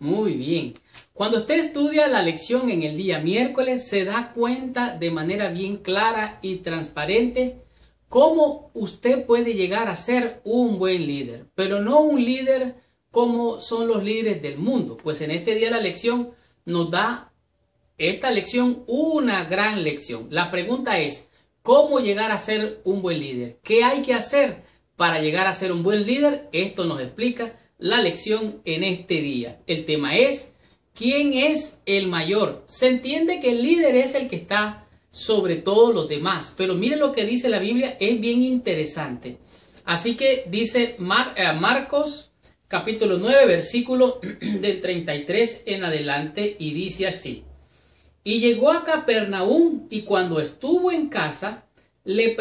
Muy bien. Cuando usted estudia la lección en el día miércoles, se da cuenta de manera bien clara y transparente cómo usted puede llegar a ser un buen líder, pero no un líder como son los líderes del mundo. Pues en este día la lección nos da esta lección una gran lección. La pregunta es, ¿cómo llegar a ser un buen líder? ¿Qué hay que hacer para llegar a ser un buen líder? Esto nos explica la lección en este día. El tema es, ¿quién es el mayor? Se entiende que el líder es el que está sobre todos los demás, pero mire lo que dice la Biblia, es bien interesante. Así que dice Marcos capítulo 9, versículo del 33 en adelante, y dice así: y llegó a Capernaum, y cuando estuvo en casa, les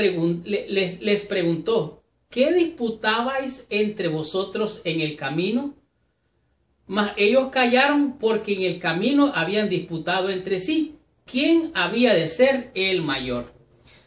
preguntó, ¿qué disputabais entre vosotros en el camino? Mas ellos callaron, porque en el camino habían disputado entre sí quién había de ser el mayor.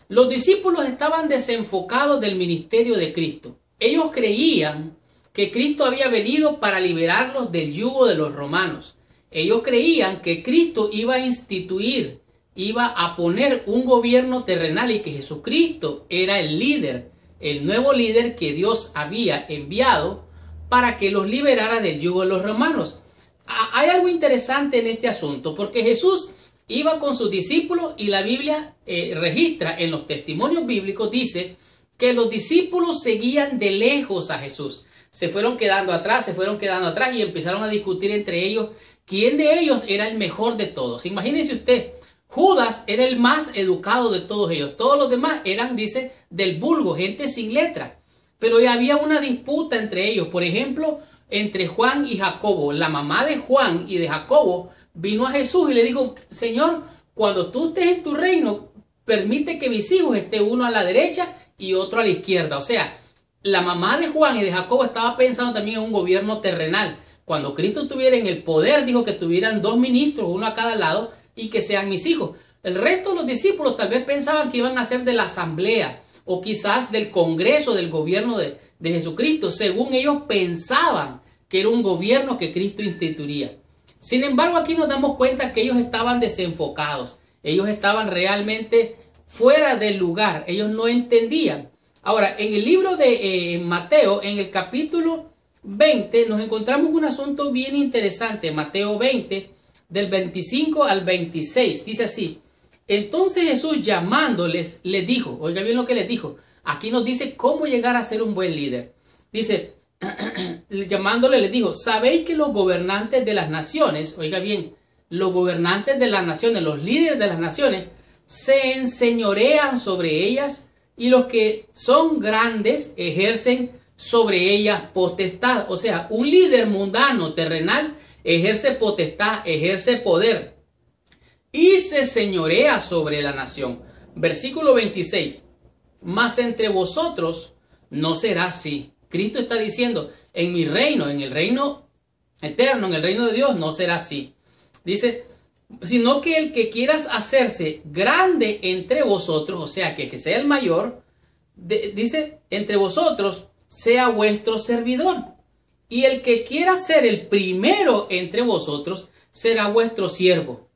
Los discípulos estaban desenfocados del ministerio de Cristo. Ellos creían que Cristo había venido para liberarlos del yugo de los romanos. Ellos creían que Cristo iba a instituir, iba a poner un gobierno terrenal y que Jesucristo era el líder, el nuevo líder que Dios había enviado para que los liberara del yugo de los romanos. Hay algo interesante en este asunto, porque Jesús iba con sus discípulos y la Biblia registra en los testimonios bíblicos, dice que los discípulos seguían de lejos a Jesús. Se fueron quedando atrás y empezaron a discutir entre ellos quién de ellos era el mejor de todos. Imagínese usted, Judas era el más educado de todos ellos. Todos los demás eran, dice, del vulgo, gente sin letra. Pero había una disputa entre ellos. Por ejemplo, entre Juan y Jacobo. La mamá de Juan y de Jacobo vino a Jesús y le dijo, Señor, cuando tú estés en tu reino, permite que mis hijos estén uno a la derecha y otro a la izquierda. O sea, la mamá de Juan y de Jacobo estaba pensando también en un gobierno terrenal. Cuando Cristo estuviera en el poder, dijo que tuvieran 2 ministros, uno a cada lado, y que sean mis hijos. El resto de los discípulos tal vez pensaban que iban a ser de la asamblea o quizás del congreso del gobierno de Jesucristo, según ellos pensaban que era un gobierno que Cristo instituiría. Sin embargo, aquí nos damos cuenta que ellos estaban desenfocados. Ellos estaban realmente fuera del lugar. Ellos no entendían. Ahora, en el libro de Mateo, en el capítulo 20, nos encontramos un asunto bien interesante. Mateo 20, del 25 al 26. Dice así: entonces Jesús, llamándoles, les dijo, oiga bien lo que les dijo. Aquí nos dice cómo llegar a ser un buen líder. Dice, llamándole les dijo, ¿sabéis que los gobernantes de las naciones, oiga bien, los gobernantes de las naciones, los líderes de las naciones, se enseñorean sobre ellas, y los que son grandes ejercen sobre ellas potestad? O sea, un líder mundano, terrenal, ejerce potestad, ejerce poder y se señorea sobre la nación. Versículo 26. Mas entre vosotros no será así. Cristo está diciendo, en mi reino, en el reino eterno, en el reino de Dios, no será así. Dice, sino que el que quieras hacerse grande entre vosotros, o sea, que sea el mayor, dice, entre vosotros sea vuestro servidor. Y el que quiera ser el primero entre vosotros será vuestro siervo.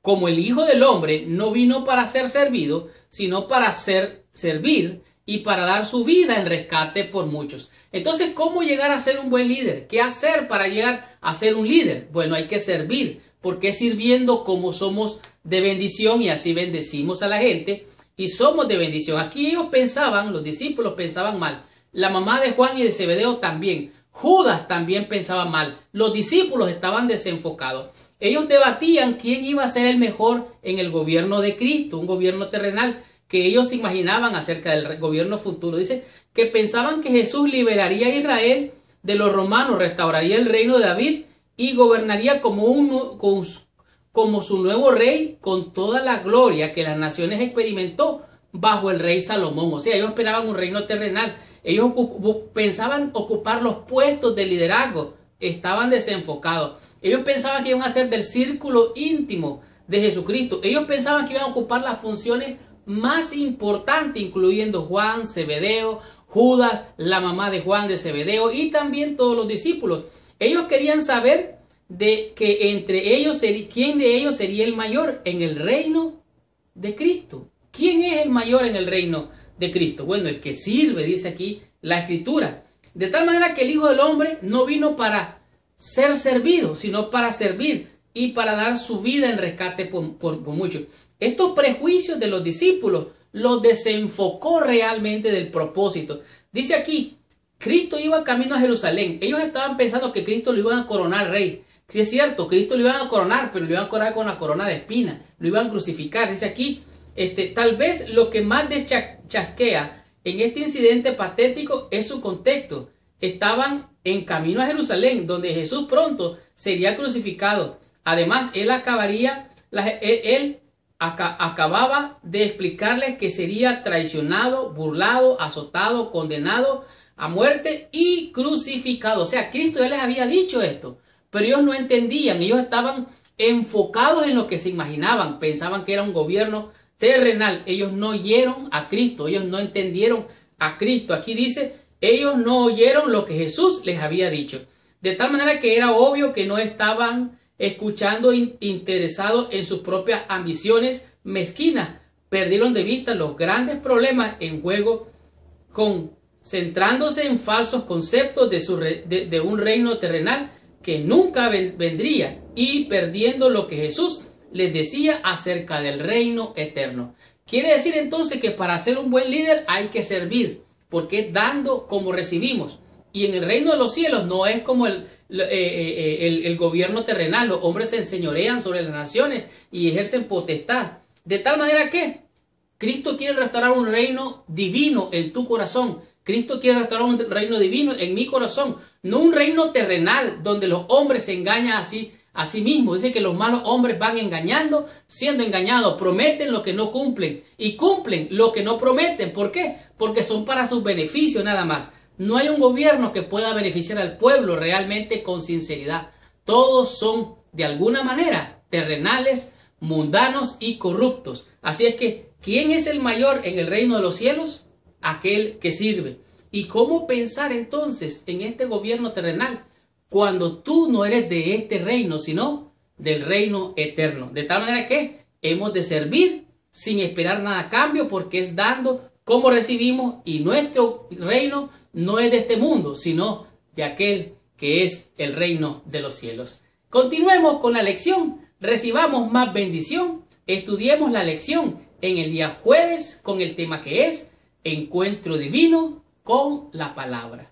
Como el Hijo del Hombre no vino para ser servido, sino para servir y para dar su vida en rescate por muchos. Entonces, ¿cómo llegar a ser un buen líder? ¿Qué hacer para llegar a ser un líder? Bueno, hay que servir, porque sirviendo como somos de bendición y así bendecimos a la gente y somos de bendición. Aquí ellos pensaban, los discípulos pensaban mal. La mamá de Juan y de Zebedeo también. Judas también pensaba mal. Los discípulos estaban desenfocados. Ellos debatían quién iba a ser el mejor en el gobierno de Cristo, un gobierno terrenal que ellos imaginaban acerca del gobierno futuro. Dice que pensaban que Jesús liberaría a Israel de los romanos, restauraría el reino de David y gobernaría como su nuevo rey con toda la gloria que las naciones experimentó bajo el rey Salomón. O sea, ellos esperaban un reino terrenal. Ellos pensaban ocupar los puestos de liderazgo. Estaban desenfocados. Ellos pensaban que iban a ser del círculo íntimo de Jesucristo. Ellos pensaban que iban a ocupar las funciones más importantes, incluyendo Juan, Zebedeo, Judas, la mamá de Juan de Zebedeo y también todos los discípulos. Ellos querían saber de que entre ellos, ¿quién de ellos sería el mayor en el reino de Cristo? ¿Quién es el mayor en el reino de Cristo? Bueno, el que sirve, dice aquí la Escritura. De tal manera que el Hijo del Hombre no vino para ser servido, sino para servir y para dar su vida en rescate por muchos. Estos prejuicios de los discípulos los desenfocó realmente del propósito. Dice aquí, Cristo iba camino a Jerusalén. Ellos estaban pensando que Cristo lo iban a coronar rey. Sí es cierto, Cristo lo iban a coronar, pero lo iban a coronar con una corona de espinas. Lo iban a crucificar. Dice aquí, tal vez lo que más chasquea en este incidente patético es su contexto. Estaban en camino a Jerusalén, donde Jesús pronto sería crucificado. Además, él acababa de explicarles que sería traicionado, burlado, azotado, condenado a muerte y crucificado. O sea, Cristo ya les había dicho esto, pero ellos no entendían. Ellos estaban enfocados en lo que se imaginaban. Pensaban que era un gobierno terrenal. Ellos no oyeron a Cristo. Ellos no entendieron a Cristo. Aquí dice, ellos no oyeron lo que Jesús les había dicho. De tal manera que era obvio que no estaban escuchando, interesados en sus propias ambiciones mezquinas. Perdieron de vista los grandes problemas en juego, concentrándose en falsos conceptos de un reino terrenal que nunca vendría, y perdiendo lo que Jesús les decía acerca del reino eterno. Quiere decir entonces que para ser un buen líder hay que servir, porque es dando como recibimos. Y en el reino de los cielos no es como el gobierno terrenal. Los hombres se enseñorean sobre las naciones y ejercen potestad. De tal manera que Cristo quiere restaurar un reino divino en tu corazón. Cristo quiere restaurar un reino divino en mi corazón. No un reino terrenal donde los hombres se engañan a sí mismos. Dice que los malos hombres van engañando, siendo engañados. Prometen lo que no cumplen y cumplen lo que no prometen. ¿Por qué? Porque son para sus beneficios nada más. No hay un gobierno que pueda beneficiar al pueblo realmente con sinceridad. Todos son de alguna manera terrenales, mundanos y corruptos. Así es que, ¿quién es el mayor en el reino de los cielos? Aquel que sirve. ¿Y cómo pensar entonces en este gobierno terrenal cuando tú no eres de este reino, sino del reino eterno? De tal manera que hemos de servir sin esperar nada a cambio, porque es dando como recibimos, y nuestro reino no es de este mundo, sino de aquel que es el reino de los cielos. Continuemos con la lección, recibamos más bendición, estudiemos la lección en el día jueves con el tema que es Encuentro Divino con la Palabra.